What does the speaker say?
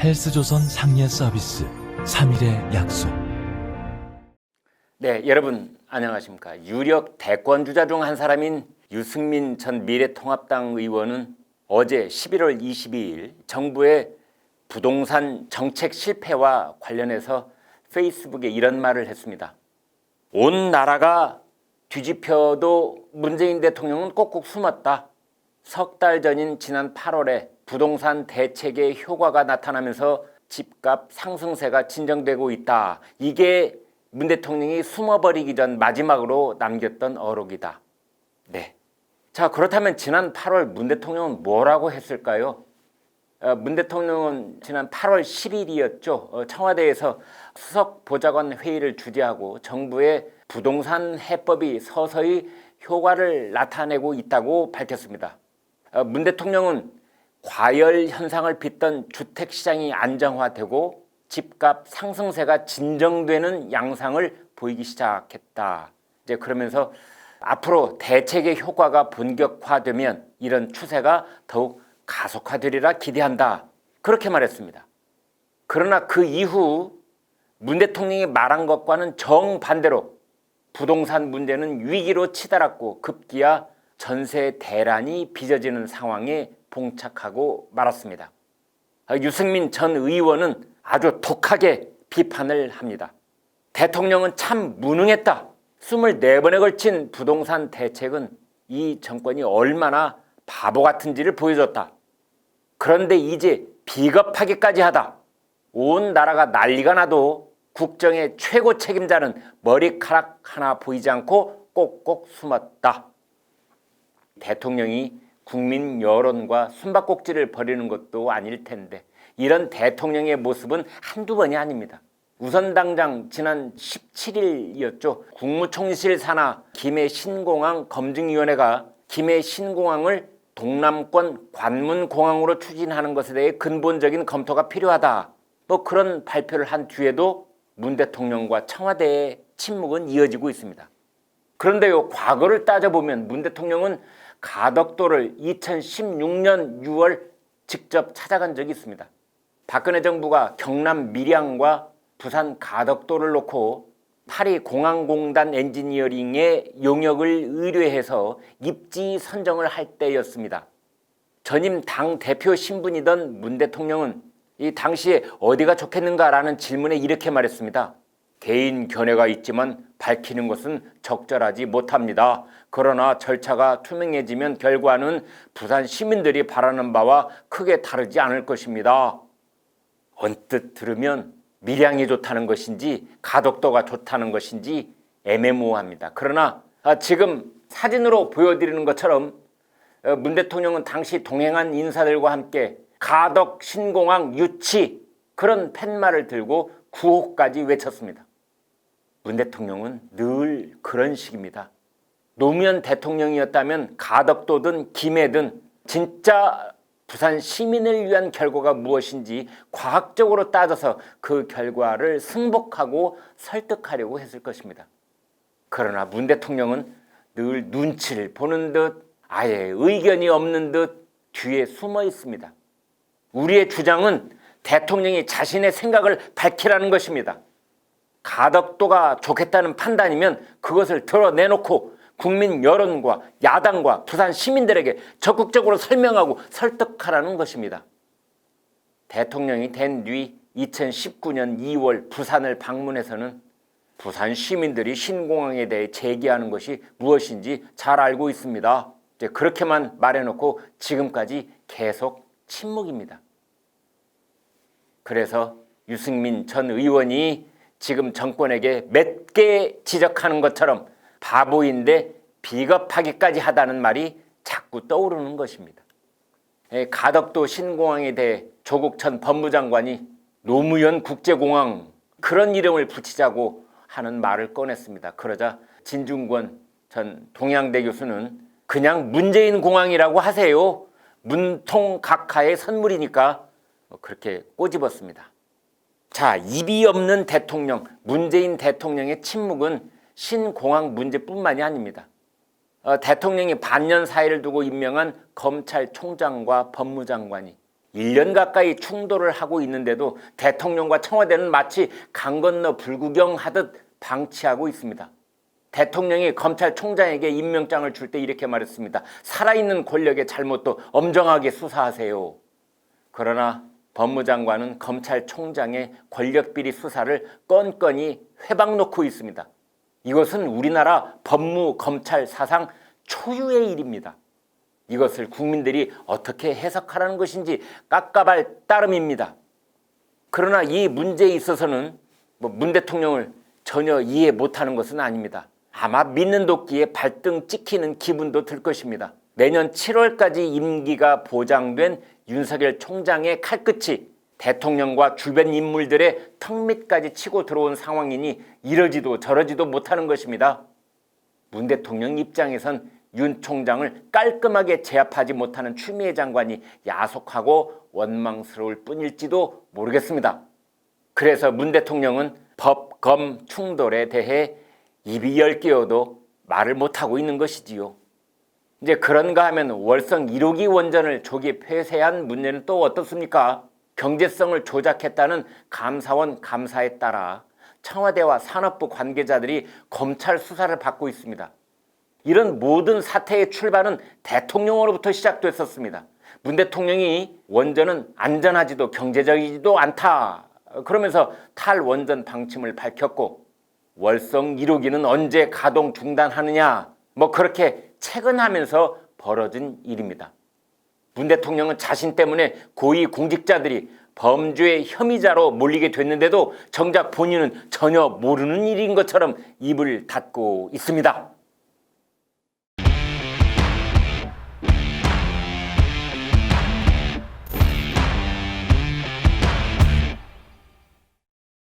헬스조선 상례 서비스 3일의 약속. 네, 여러분 안녕하십니까. 유력 대권주자 중 한 사람인 유승민 전 미래통합당 의원은 어제 11월 22일 정부의 부동산 정책 실패와 관련해서 페이스북에 이런 말을 했습니다. 온 나라가 뒤집혀도 문재인 대통령은 꼭꼭 숨었다. 석 달 전인 지난 8월에 부동산 대책의 효과가 나타나면서 집값 상승세가 진정되고 있다. 이게 문 대통령이 숨어버리기 전 마지막으로 남겼던 어록이다. 네. 자, 그렇다면 지난 8월 문 대통령은 뭐라고 했을까요? 문 대통령은 지난 8월 10일이었죠. 청와대에서 수석 보좌관 회의를 주재하고 정부의 부동산 해법이 서서히 효과를 나타내고 있다고 밝혔습니다. 문 대통령은 과열 현상을 빚던 주택시장이 안정화되고 집값 상승세가 진정되는 양상을 보이기 시작했다. 이제 그러면서 앞으로 대책의 효과가 본격화되면 이런 추세가 더욱 가속화되리라 기대한다. 그렇게 말했습니다. 그러나 그 이후 문 대통령이 말한 것과는 정반대로 부동산 문제는 위기로 치달았고 급기야 전세 대란이 빚어지는 상황에 봉착하고 말았습니다. 유승민 전 의원은 아주 독하게 비판을 합니다. 대통령은 참 무능했다. 24번에 걸친 부동산 대책은 이 정권이 얼마나 바보 같은지를 보여줬다. 그런데 이제 비겁하기까지 하다. 온 나라가 난리가 나도 국정의 최고 책임자는 머리카락 하나 보이지 않고 꼭꼭 숨었다. 대통령이 국민 여론과 숨바꼭질을 벌이는 것도 아닐 텐데 이런 대통령의 모습은 한두 번이 아닙니다. 우선 당장 지난 17일이었죠. 국무총리실 산하 김해 신공항 검증위원회가 김해 신공항을 동남권 관문공항으로 추진하는 것에 대해 근본적인 검토가 필요하다. 그런 발표를 한 뒤에도 문 대통령과 청와대의 침묵은 이어지고 있습니다. 그런데요, 과거를 따져보면 문 대통령은 가덕도를 2016년 6월 직접 찾아간 적이 있습니다. 박근혜 정부가 경남 밀양과 부산 가덕도를 놓고 파리공항공단 엔지니어링의 용역을 의뢰해서 입지 선정을 할 때였습니다. 전임 당대표 신분이던 문 대통령은 이 당시에 어디가 좋겠는가라는 질문에 이렇게 말했습니다. 개인 견해가 있지만 밝히는 것은 적절하지 못합니다. 그러나 절차가 투명해지면 결과는 부산 시민들이 바라는 바와 크게 다르지 않을 것입니다. 언뜻 들으면 밀양이 좋다는 것인지 가덕도가 좋다는 것인지 애매모호합니다. 그러나 지금 사진으로 보여드리는 것처럼 문 대통령은 당시 동행한 인사들과 함께 가덕 신공항 유치 그런 팻말을 들고 구호까지 외쳤습니다. 문 대통령은 늘 그런 식입니다. 노무현 대통령이었다면 가덕도든 김해든 진짜 부산 시민을 위한 결과가 무엇인지 과학적으로 따져서 그 결과를 승복하고 설득하려고 했을 것입니다. 그러나 문 대통령은 늘 눈치를 보는 듯 아예 의견이 없는 듯 뒤에 숨어 있습니다. 우리의 주장은 대통령이 자신의 생각을 밝히라는 것입니다. 가덕도가 좋겠다는 판단이면 그것을 드러내놓고 국민 여론과 야당과 부산 시민들에게 적극적으로 설명하고 설득하라는 것입니다. 대통령이 된 뒤 2019년 2월 부산을 방문해서는 부산 시민들이 신공항에 대해 제기하는 것이 무엇인지 잘 알고 있습니다. 이제 그렇게만 말해놓고 지금까지 계속 침묵입니다. 그래서 유승민 전 의원이 지금 정권에게 몇 개 지적하는 것처럼 바보인데 비겁하기까지 하다는 말이 자꾸 떠오르는 것입니다. 가덕도 신공항에 대해 조국 전 법무장관이 노무현 국제공항 그런 이름을 붙이자고 하는 말을 꺼냈습니다. 그러자 진중권 전 동양대 교수는 그냥 문재인 공항이라고 하세요. 문통 각하의 선물이니까 그렇게 꼬집었습니다. 자, 입이 없는 대통령, 문재인 대통령의 침묵은 신공항 문제뿐만이 아닙니다. 대통령이 반년 사이를 두고 임명한 검찰총장과 법무장관이 1년 가까이 충돌을 하고 있는데도 대통령과 청와대는 마치 강 건너 불구경하듯 방치하고 있습니다. 대통령이 검찰총장에게 임명장을 줄 때 이렇게 말했습니다. 살아있는 권력의 잘못도 엄정하게 수사하세요. 그러나 법무장관은 검찰총장의 권력비리 수사를 건건히 회방 놓고 있습니다. 이것은 우리나라 법무 검찰 사상 초유의 일입니다. 이것을 국민들이 어떻게 해석하라는 것인지 깝깝할 따름입니다. 그러나 이 문제에 있어서는 문 대통령을 전혀 이해 못하는 것은 아닙니다. 아마 믿는 도끼에 발등 찍히는 기분도 들 것입니다. 내년 7월까지 임기가 보장된 윤석열 총장의 칼끝이 대통령과 주변 인물들의 턱밑까지 치고 들어온 상황이니 이러지도 저러지도 못하는 것입니다. 문 대통령 입장에선 윤 총장을 깔끔하게 제압하지 못하는 추미애 장관이 야속하고 원망스러울 뿐일지도 모르겠습니다. 그래서 문 대통령은 법, 검 충돌에 대해 입이 열 개어도 말을 못하고 있는 것이지요. 이제 그런가 하면 월성 1호기 원전을 조기 폐쇄한 문제는 또 어떻습니까? 경제성을 조작했다는 감사원 감사에 따라 청와대와 산업부 관계자들이 검찰 수사를 받고 있습니다. 이런 모든 사태의 출발은 대통령으로부터 시작됐었습니다. 문 대통령이 원전은 안전하지도 경제적이지도 않다 그러면서 탈원전 방침을 밝혔고 월성 1호기는 언제 가동 중단하느냐 그렇게 체근하면서 벌어진 일입니다. 문 대통령은 자신 때문에 고위 공직자들이 범죄의 혐의자로 몰리게 됐는데도 정작 본인은 전혀 모르는 일인 것처럼 입을 닫고 있습니다.